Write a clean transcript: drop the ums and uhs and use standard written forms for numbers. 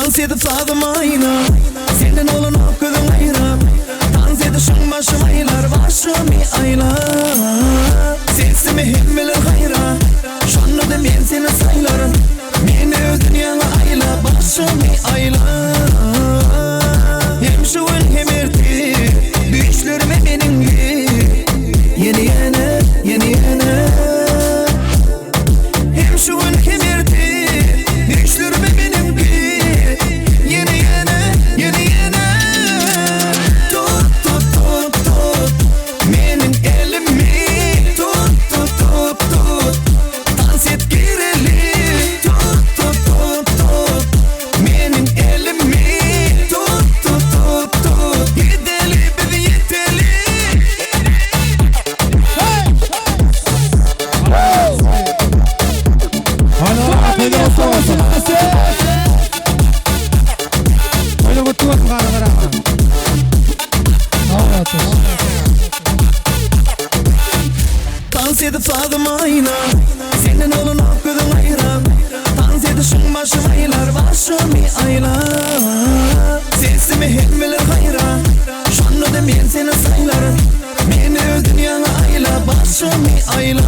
Dans edip sadım ayna senden olan okudum ayra. Dans edişin başım aylar başımı ayla. Sesimi himmeler hayra şanlı da men seni saylarım. Meni öz dünyana ayla başımı ayla. Hem şuun hem erti düşlerime benim yeni yene yeni yene. Hem şuun hem erti düşlerime benim yeni yene yeni yene. Tut tut tut tut menin elimi tut tut tut tut. Dans et gireli tut tut tut tut menin elimi tut tut tut tut. Yedeli bizi yeteli. Dans edip sadım ayna senden olan okudum ayra. Dans edişin başım aylar başımı ayla. Sesimi himmeler hayra şanlı da men seni saylarım. Meni öz dünyana ayla başımı ayla.